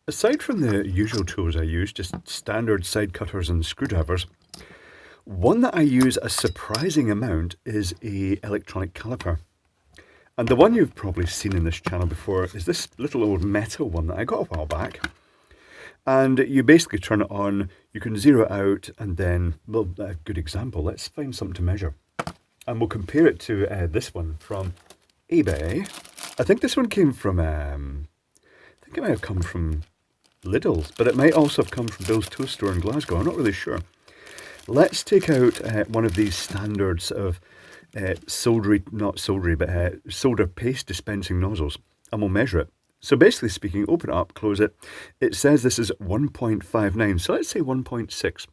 Aside from the usual tools I use, just standard side cutters and screwdrivers, one that I use a surprising amount is a electronic caliper. And the one you've probably seen in this channel before is this little old metal one that I got a while back. And you basically turn it on, you can zero it out, and then, well, a good example, let's find something to measure. And we'll compare it to this one from eBay. I think this one came from, I think it might have come from Lidl's, but it might also have come from Bill's Toast Store in Glasgow, I'm not really sure. Let's take out one of these standard sort of solder paste dispensing nozzles, and we'll measure it. So basically speaking, open it up, close it. It says this is 1.59, so let's say 1.6.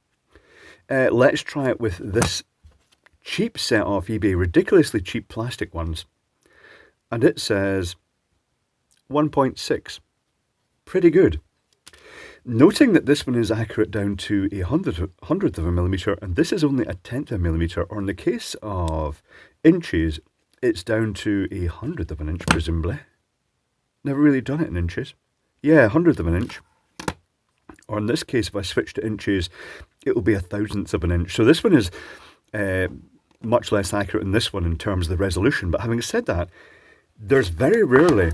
Let's try it with this cheap set off eBay, ridiculously cheap plastic ones. And it says 1.6. Pretty good. Noting that this one is accurate down to a hundredth of a millimetre, and this is only a tenth of a millimetre, or in the case of inches, it's down to a hundredth of an inch, presumably. Never really done it in inches. Yeah, a hundredth of an inch. Or in this case, if I switch to inches, it will be a thousandth of an inch. So this one is much less accurate than this one in terms of the resolution. But having said that, there's very rarely,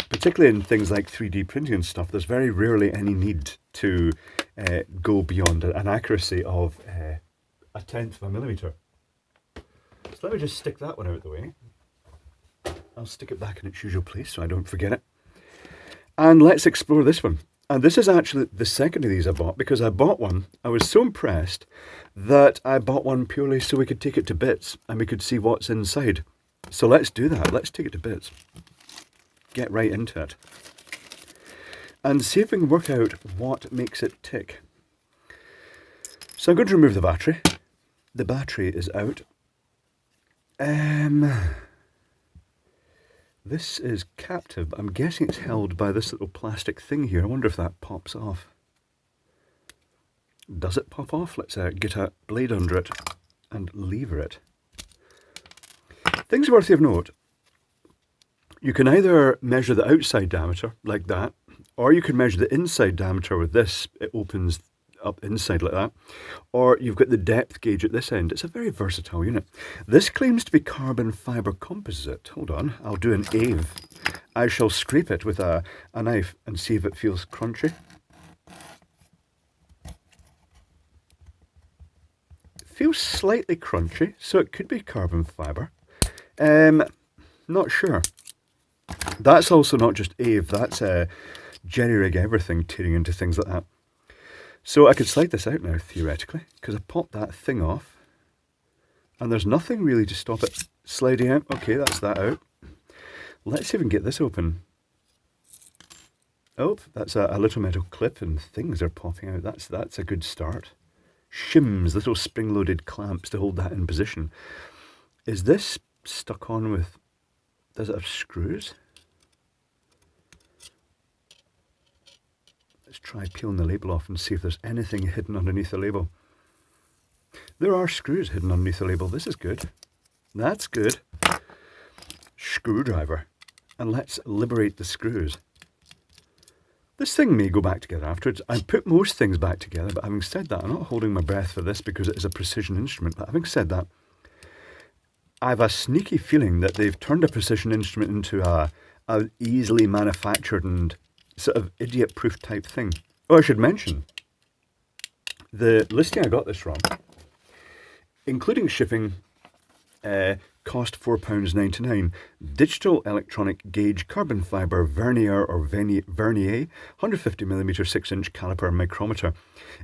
particularly in things like 3D printing and stuff, there's very rarely any need to go beyond an accuracy of a tenth of a millimetre. So let me just stick that one out of the way. I'll stick it back in its usual place so I don't forget it. And let's explore this one. And this is actually the second of these I bought, because I bought one, I was so impressed that I bought one purely so we could take it to bits and we could see what's inside. So let's do that, let's take it to bits. Get right into it. And see if we can work out what makes it tick. So I'm going to remove the battery. The battery is out. This is captive. I'm guessing it's held by this little plastic thing here. I wonder if that pops off. Does it pop off? Let's get a blade under it and lever it. Things worthy of note. You can either measure the outside diameter, like that, or you can measure the inside diameter with this. It opens up inside like that. Or you've got the depth gauge at this end. It's a very versatile unit. This claims to be carbon fibre composite. Hold on, I'll do an AVE. I shall scrape it with a knife and see if it feels crunchy. It feels slightly crunchy, so it could be carbon fibre. Not sure. That's also not just AVE, that's jerry-rig everything, tearing into things like that. So I could slide this out now, theoretically, because I popped that thing off, and there's nothing really to stop it sliding out. Okay, that's that out. Let's see if we can get this open. Oh, that's a little metal clip, and things are popping out. That's a good start. Shims, little spring-loaded clamps to hold that in position. Is this stuck on with... does it have screws? Let's try peeling the label off and see if there's anything hidden underneath the label. There are screws hidden underneath the label. This is good. That's good. Screwdriver. And let's liberate the screws. This thing may go back together afterwards. I put most things back together, but having said that, I'm not holding my breath for this because it is a precision instrument. But having said that, I have a sneaky feeling that they've turned a precision instrument into a easily manufactured and sort of idiot-proof type thing. Oh, I should mention, the listing I got this from, including shipping, cost £4.99. Digital electronic gauge carbon fibre vernier or vernier 150mm 6-inch caliper micrometer.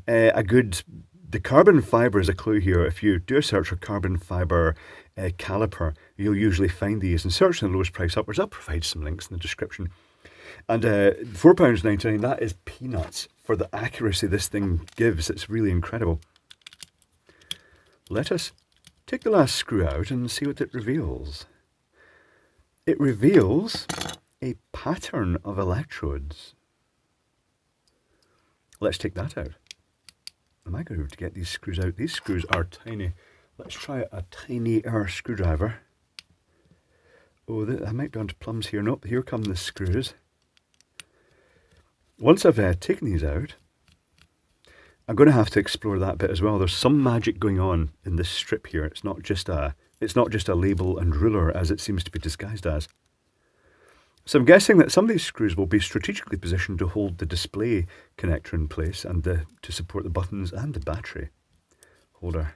The carbon fibre is a clue here. If you do a search for carbon fibre caliper, you'll usually find these, and search the lowest price upwards. I'll provide some links in the description. And £4.99, that is peanuts for the accuracy this thing gives. It's really incredible. Let us take the last screw out and see what it reveals. It reveals a pattern of electrodes. Let's take that out. Am I going to have to get these screws out? These screws are tiny. Let's try a tinier screwdriver. Oh, I might be onto plums here. Nope, here come the screws. once I've taken these out, I'm going to have to explore that bit as well. There's some magic going on in this strip here. It's not just a label and ruler as it seems to be disguised as. So I'm guessing that some of these screws will be strategically positioned to hold the display connector in place and to support the buttons and the battery holder.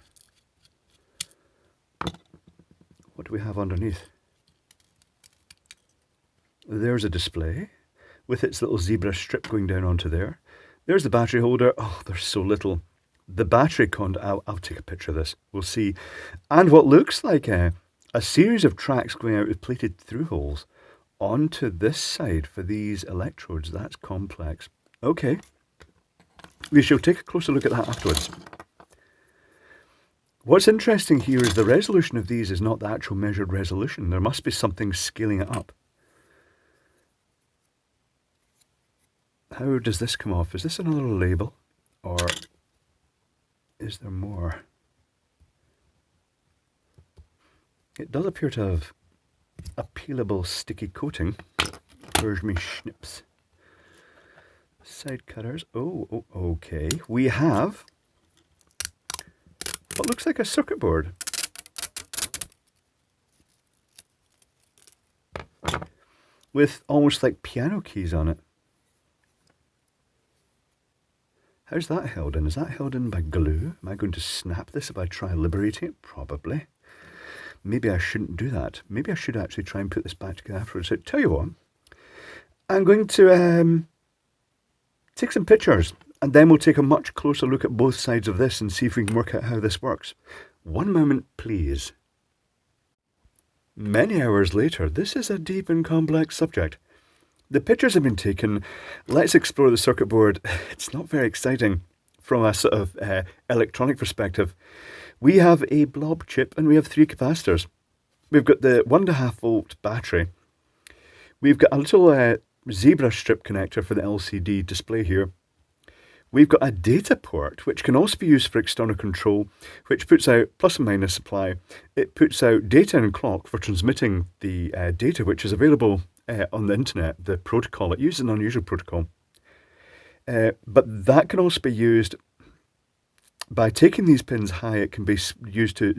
What do we have underneath? There's a display with its little zebra strip going down onto there. There's the battery holder. Oh, there's so little. The battery I'll take a picture of this. We'll see. And what looks like a series of tracks going out with plated through holes onto this side for these electrodes. That's complex. Okay. We shall take a closer look at that afterwards. What's interesting here is the resolution of these is not the actual measured resolution. There must be something scaling it up. How does this come off? Is this another label? Or is there more? It does appear to have a peelable sticky coating. Where's me schnips? Side cutters. Oh, okay. We have what looks like a circuit board. With almost like piano keys on it. How's that held in? Is that held in by glue? Am I going to snap this if I try liberating it? Probably. Maybe I shouldn't do that. Maybe I should actually try and put this back together afterwards. So tell you what, I'm going to take some pictures and then we'll take a much closer look at both sides of this and see if we can work out how this works. One moment, please. Many hours later, this is a deep and complex subject. The pictures have been taken. Let's explore the circuit board. It's not very exciting from a sort of electronic perspective. We have a blob chip and we have 3 capacitors. We've got the 1.5 volt battery. We've got a little zebra strip connector for the LCD display here. We've got a data port, which can also be used for external control, which puts out plus and minus supply. It puts out data and clock for transmitting the data, which is available on the internet, the protocol. It uses an unusual protocol. But that can also be used by taking these pins high. It can be used to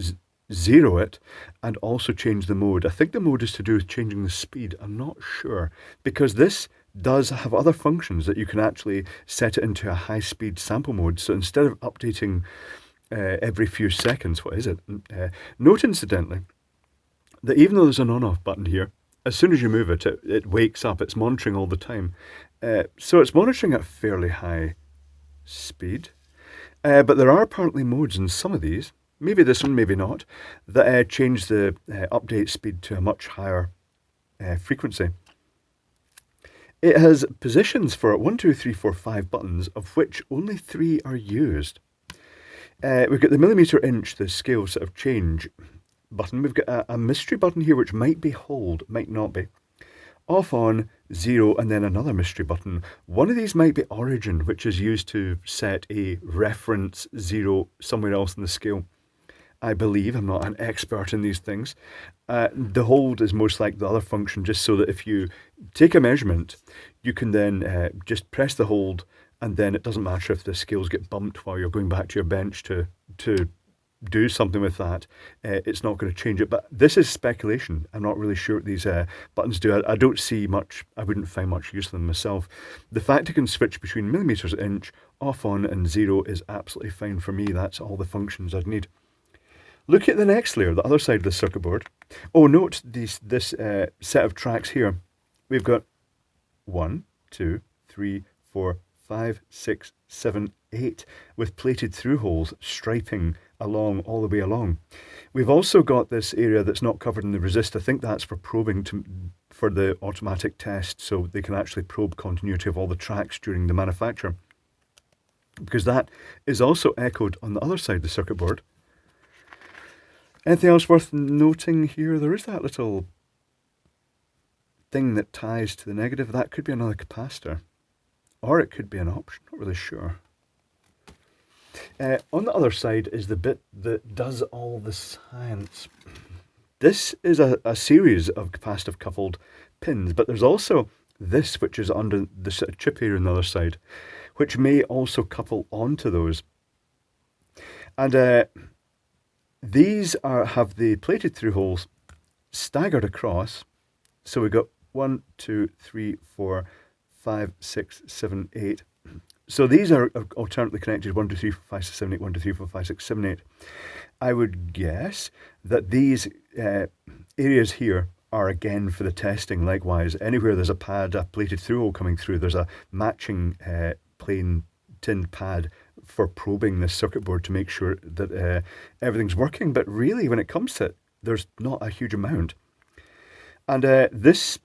zero it and also change the mode. I think the mode is to do with changing the speed. I'm not sure, because this does have other functions that you can actually set it into a high-speed sample mode. So instead of updating every few seconds, what is it? Note incidentally that even though there's an on-off button here, as soon as you move it, it wakes up. It's monitoring all the time. So it's monitoring at fairly high speed. But there are apparently modes in some of these, maybe this one, maybe not, that change the update speed to a much higher frequency. It has positions for 1, 2, 3, 4, 5 buttons, of which only 3 are used. We've got the millimeter inch, the scale sort of change button. We've got a mystery button here, which might be hold, might not be. Off, on, 0, and then another mystery button. One of these might be origin, which is used to set a reference 0 somewhere else in the scale. I believe, I'm not an expert in these things. The hold is most like the other function, just so that if you take a measurement, you can then just press the hold, and then it doesn't matter if the scales get bumped while you're going back to your bench to do something with that. It's not going to change it. But this is speculation. I'm not really sure what these buttons do. I don't see much. I wouldn't find much use of them myself. The fact it can switch between millimeters, inch, off, on, and 0 is absolutely fine for me. That's all the functions I'd need. Look at the next layer, the other side of the circuit board. Oh, note this set of tracks here. We've got 1, 2, 3, 4, 5, 6, 7, 8 with plated through holes striping along all the way along. We've also got this area that's not covered in the resist. I think that's for probing for the automatic test, so they can actually probe continuity of all the tracks during the manufacture, because that is also echoed on the other side of the circuit board. Anything else worth noting here? There is that little thing that ties to the negative. That could be another capacitor, or it could be an option, not really sure. On the other side is the bit that does all the science. This is a series of capacitive coupled pins, but there's also this, which is under the sort of chip area on the other side, which may also couple onto those. And these have the plated through holes staggered across. So we've got 1, 2, 3, 4, 5, 6, 7, 8. So these are alternately connected 1, 2, 3, 4, 5, 6, 7, 8, 1, 2, 3, 4, 5, 6, 7, 8. I would guess that these areas here are again for the testing. Likewise, anywhere there's a pad, a plated through hole coming through, there's a matching plain tinned pad for probing this circuit board to make sure that everything's working. But really, when it comes to it, there's not a huge amount. And this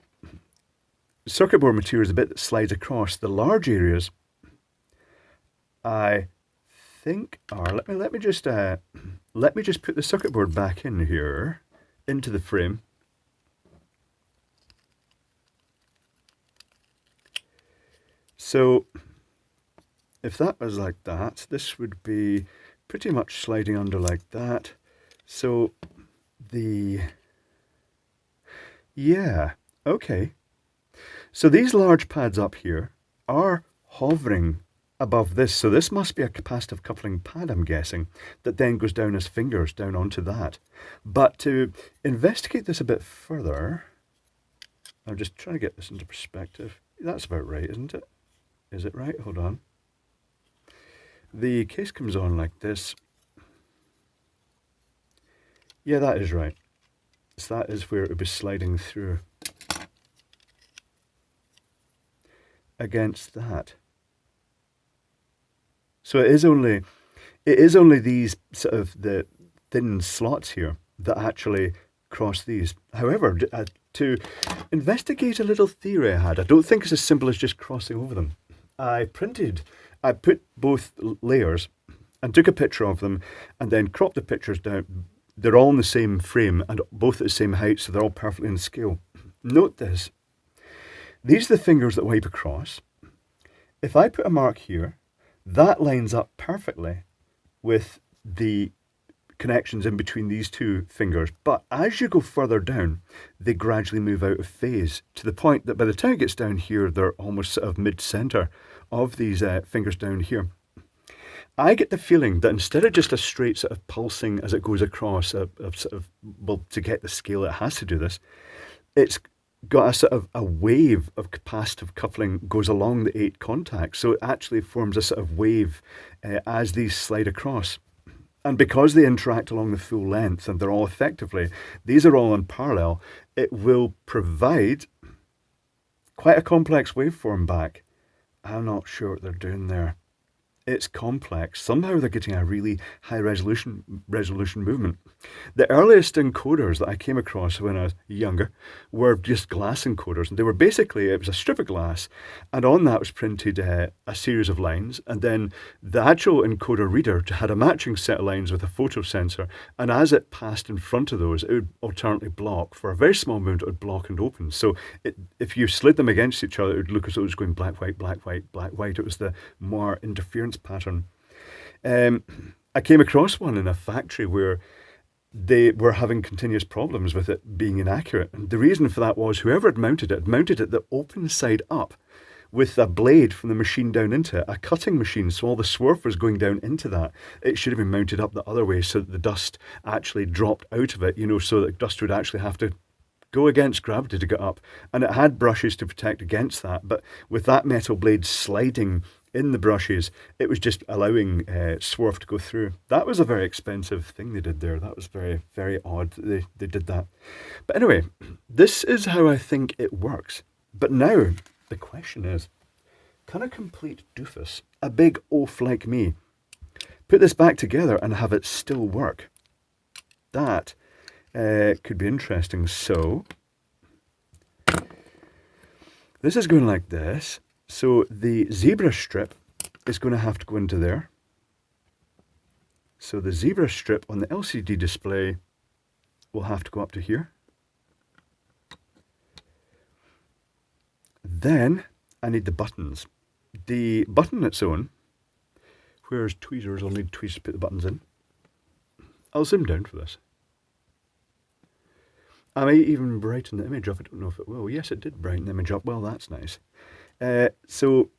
circuit board material is a bit that slides across. The large areas, I think, are let me just put the circuit board back in here into the frame. So if that was like that, this would be pretty much sliding under like that. So yeah, okay. So these large pads up here are hovering above this. So this must be a capacitive coupling pad, I'm guessing, that then goes down as fingers down onto that. But to investigate this a bit further, I'm just trying to get this into perspective. That's about right, isn't it? Is it right? Hold on. The case comes on like this. Yeah, that is right. So that is where it would be sliding through against that. So it is only these sort of the thin slots here that actually cross these. However, to investigate a little theory I had, I don't think it's as simple as just crossing over them. I put both layers and took a picture of them and then cropped the pictures down. They're all in the same frame and both at the same height, so they're all perfectly in scale. Note this. These are the fingers that wipe across. If I put a mark here, that lines up perfectly with the connections in between these two fingers. But as you go further down, they gradually move out of phase to the point that by the time it gets down here, they're almost sort of mid-center of these fingers down here. I get the feeling that instead of just a straight sort of pulsing as it goes across, well, to get the scale it has to do this, it's got a sort of a wave of capacitive coupling goes along the 8 contacts. So it actually forms a sort of wave as these slide across. And because they interact along the full length and they're all effectively, these are all in parallel, it will provide quite a complex waveform back. I'm not sure what they're doing there. It's complex. Somehow they're getting a really high resolution movement. The earliest encoders that I came across when I was younger were just glass encoders. And they were basically, it was a strip of glass, and on that was printed a series of lines, and then the actual encoder reader had a matching set of lines with a photo sensor, and as it passed in front of those, it would alternately block. For a very small moment, it would block and open. So if you slid them against each other, it would look as though it was going black, white, black, white, black, white. It was the more interference pattern. I came across one in a factory where they were having continuous problems with it being inaccurate. And the reason for that was whoever had mounted it the open side up with a blade from the machine down into it, a cutting machine, so all the swarf was going down into that. It should have been mounted up the other way so that the dust actually dropped out of it, so that dust would actually have to go against gravity to get up. And it had brushes to protect against that, but with that metal blade sliding in the brushes, it was just allowing swarf to go through. That was a very expensive thing they did there. That was very, very odd that they did that. But anyway, this is how I think it works. But now, the question is, can a complete doofus, a big oaf like me, put this back together and have it still work? That could be interesting. So, this is going like this. So the zebra strip is going to have to go into there. So the zebra strip on the LCD display will have to go up to here. Then I need the buttons. The button its own, where's tweezers? I'll need tweezers to put the buttons in. I'll zoom down for this. I might even brighten the image up. I don't know if it will. Yes, it did brighten the image up. Well, that's nice. So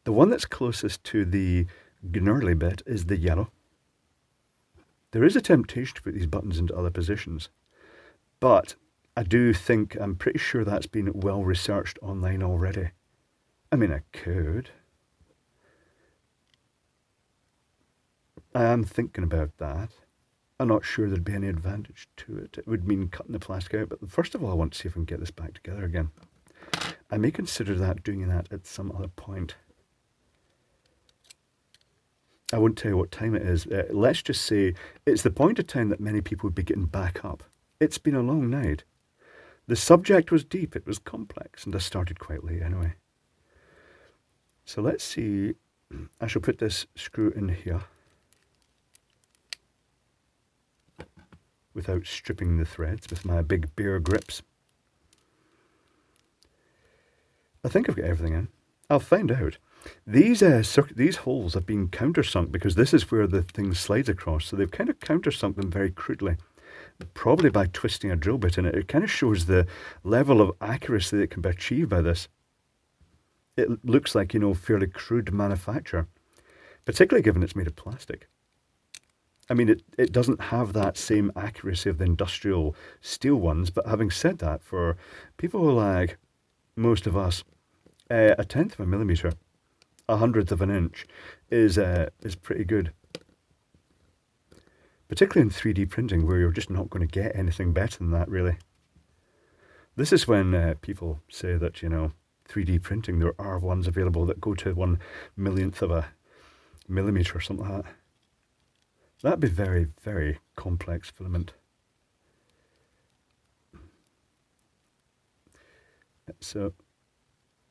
the one that's closest to the gnarly bit is the yellow. There is a temptation to put these buttons into other positions, but I do think, I'm pretty sure that's been well researched online already. I mean, I could. I am thinking about that. I'm not sure there'd be any advantage to it. It would mean cutting the plastic out, but first of all, I want to see if we can get this back together again. I may consider doing that at some other point. I won't tell you what time it is. Let's just say it's the point of time that many people would be getting back up. It's been a long night. The subject was deep, it was complex, and I started quite late anyway. So let's see. I shall put this screw in here without stripping the threads with my big bare grips. I think I've got everything in. I'll find out. These holes have been countersunk because this is where the thing slides across. So they've kind of countersunk them very crudely, probably by twisting a drill bit in it. It kind of shows the level of accuracy that can be achieved by this. It looks like, fairly crude manufacture, particularly given it's made of plastic. I mean, it doesn't have that same accuracy of the industrial steel ones, but having said that, for people like most of us, 1/10 of a millimetre, 1/100th of an inch is pretty good. Particularly in 3D printing, where you're just not going to get anything better than that, really. This is when people say that, 3D printing, there are ones available that go to 1/1,000,000th of a millimetre or something like that. That'd be very, very complex filament. So,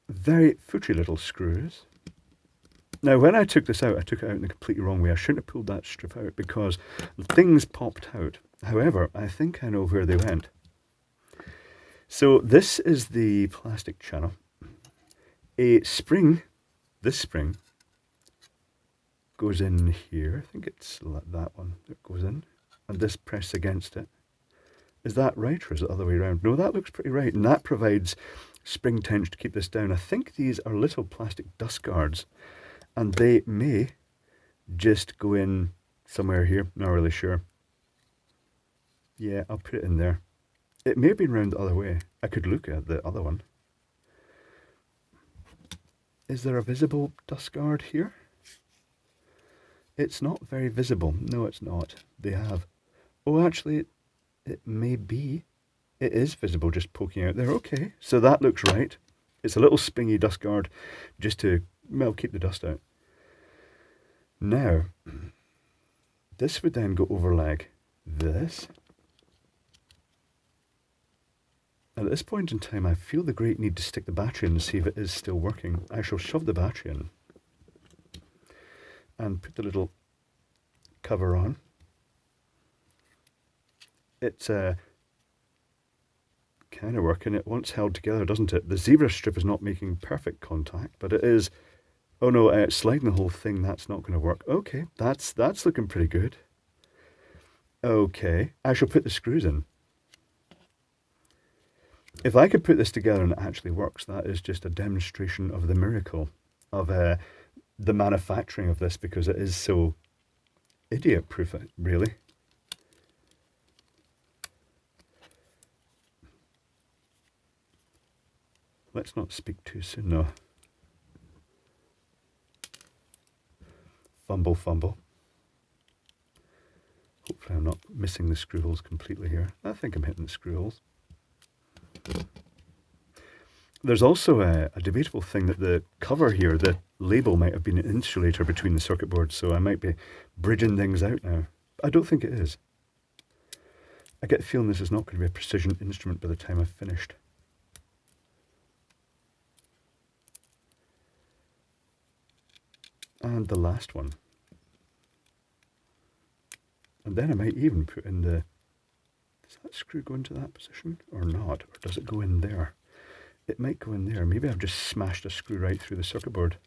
very footry little screws. Now, when I took this out, I took it out in the completely wrong way. I shouldn't have pulled that strip out because things popped out. However, I think I know where they went. So this is the plastic channel. A spring, this spring, goes in here. I think it's that one that goes in. And this press against it. Is that right, or is it the other way around? No, that looks pretty right. And that provides spring tension to keep this down. I think these are little plastic dust guards. And they may just go in somewhere here. Not really sure. Yeah, I'll put it in there. It may have been round the other way. I could look at the other one. Is there a visible dust guard here? It's not very visible. No, it's not. They have. Oh, actually, it may be. It is visible just poking out there. Okay, so that looks right. It's a little springy dust guard just to, well, keep the dust out. Now, this would then go over like this. And at this point in time, I feel the great need to stick the battery in and see if it is still working. I shall shove the battery in and put the little cover on. It's kind of working. It wants held together, doesn't it? The zebra strip is not making perfect contact, but it is. Oh no, it's sliding the whole thing. That's not going to work. Okay, that's looking pretty good. Okay, I shall put the screws in. If I could put this together and it actually works, that is just a demonstration of the miracle of the manufacturing of this, because it is so idiot-proof, really. Let's not speak too soon, though. Fumble, fumble. Hopefully I'm not missing the screw holes completely here. I think I'm hitting the screw holes. There's also a debatable thing that the cover here, the label, might have been an insulator between the circuit boards, so I might be bridging things out now. I don't think it is. I get the feeling this is not going to be a precision instrument by the time I've finished. And the last one. And then I might even put in the... Does that screw go into that position or not? Or does it go in there? It might go in there. Maybe I've just smashed a screw right through the circuit board.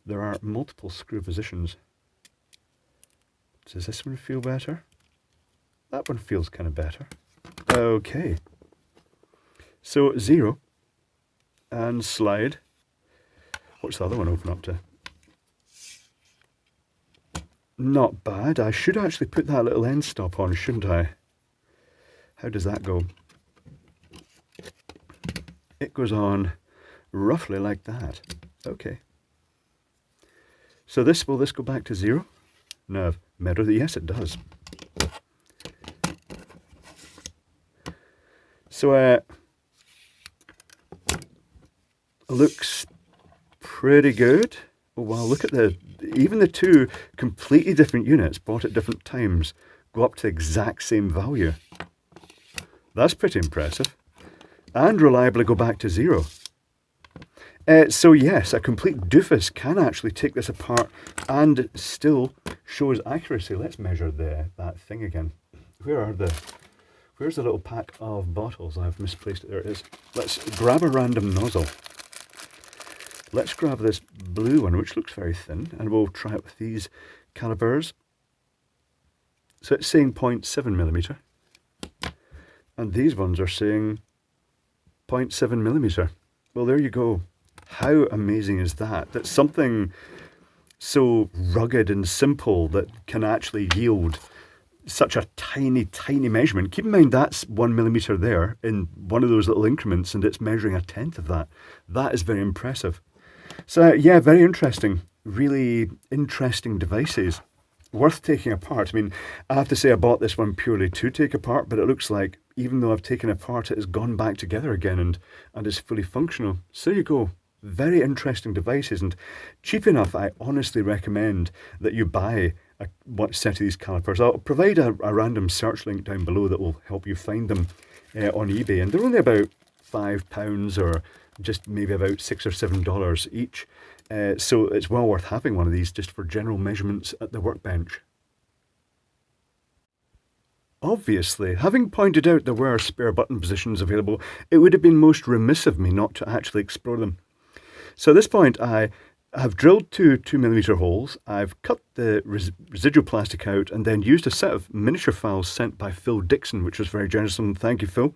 There are multiple screw positions. Does this one feel better? That one feels kind of better. Okay. So 0 and slide. What's the other one open up to? Not bad. I should actually put that little end stop on, shouldn't I? How does that go? It goes on roughly like that. Okay. So will this go back to 0? No, mirror. Yes, it does. So looks pretty good. Oh, wow, look at even the two completely different units bought at different times go up to the exact same value. That's pretty impressive. And reliably go back to 0. So yes, a complete doofus can actually take this apart and still shows accuracy. Let's measure that thing again. Where's the little pack of bottles? I've misplaced it. There it is. Let's grab a random nozzle. Let's grab this blue one, which looks very thin, and we'll try it with these calipers. So it's saying 0.7 millimeter. And these ones are saying 0.7 millimeter. Well, there you go. How amazing is that? That something so rugged and simple that can actually yield such a tiny, tiny measurement. Keep in mind that's 1 millimeter there in one of those little increments, and it's measuring 1/10 of that. That is very impressive. So yeah, very interesting. Really interesting devices. Worth taking apart. I mean, I have to say I bought this one purely to take apart, but it looks like even though I've taken apart, it has gone back together again and is fully functional. So there you go. Very interesting devices, and cheap enough. I honestly recommend that you buy a set of these calipers. I'll provide a random search link down below that will help you find them on eBay, and they're only about £5 or just maybe about $6 or $7 each. So it's well worth having one of these just for general measurements at the workbench. Obviously, having pointed out there were spare button positions available, it would have been most remiss of me not to actually explore them. So at this point, I have drilled two 2mm holes. I've cut the residual plastic out and then used a set of miniature files sent by Phil Dixon, which was very generous of him. Thank you, Phil.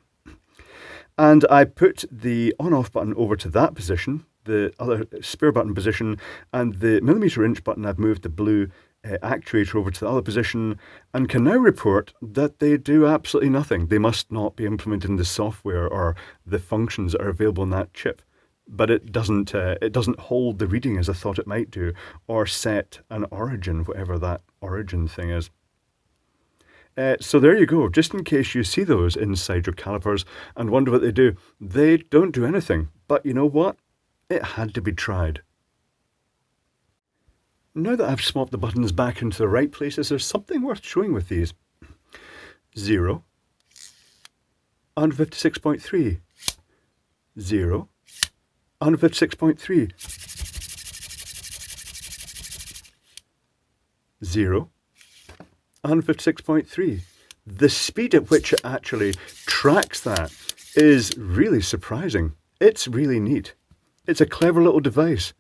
And I put the on-off button over to that position, the other spare button position, and the millimeter-inch button I've moved the blue actuator over to the other position, and can now report that they do absolutely nothing. They must not be implemented in the software or the functions that are available in that chip. But it doesn't hold the reading as I thought it might do, or set an origin, whatever that origin thing is. So there you go, just in case you see those inside your calipers and wonder what they do. They don't do anything, but you know what? It had to be tried. Now that I've swapped the buttons back into the right places, there's something worth showing with these. 0, 156.3, 0, 156.3, 0, 156.3. The speed at which it actually tracks that is really surprising. It's really neat. It's a clever little device.